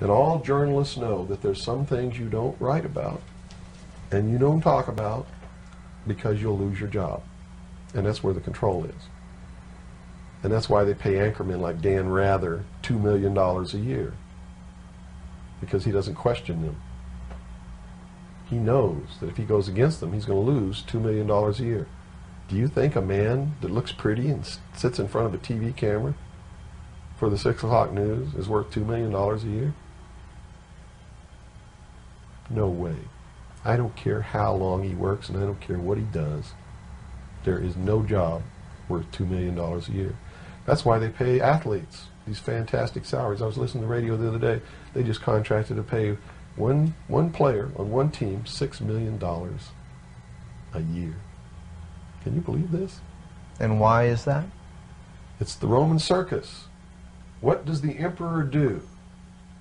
And all journalists know that there's some things you don't write about and you don't talk about because you'll lose your job. And that's where the control is. And that's why they pay anchormen like Dan Rather $2 million a year, because he doesn't question them. He knows that if he goes against them, he's going to lose $2 million a year. Do you think a man that looks pretty and sits in front of a TV camera for the 6 o'clock news is worth $2 million a year? No way. I don't care how long he works, and I don't care what he does. There is no job worth $2 million a year. That's why they pay athletes these fantastic salaries. I was listening to the radio the other day. They just contracted to pay one player on one team $6 million a year. Can you believe this? And why is that? It's the Roman circus. What does the emperor do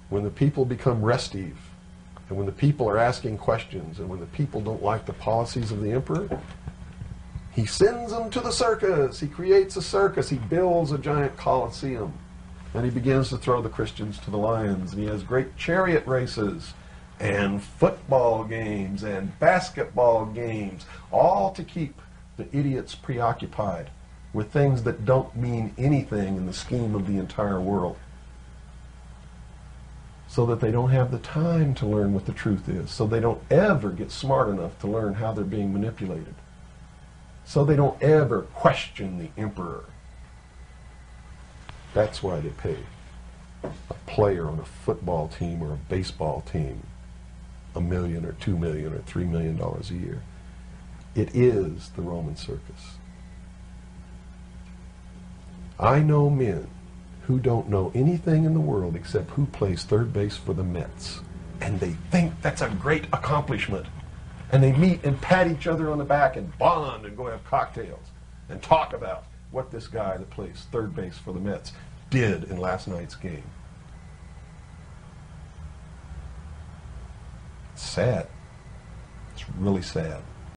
when the people become restive, and when the people are asking questions, and when the people don't like the policies of the emperor? He sends them to the circus. He creates a circus. He builds a giant coliseum. And he begins to throw the Christians to the lions. And he has great chariot races and football games and basketball games, all to keep the idiots preoccupied with things that don't mean anything in the scheme of the entire world, so that they don't have the time to learn what the truth is, so they don't ever get smart enough to learn how they're being manipulated, so they don't ever question the emperor. That's why they pay a player on a football team or a baseball team $1 million or $2 million or $3 million a year. It is the Roman circus. I know men who don't know anything in the world except who plays third base for the Mets, and they think that's a great accomplishment. And they meet and pat each other on the back and bond and go have cocktails and talk about what this guy that plays third base for the Mets did in last night's game. It's sad. It's really sad.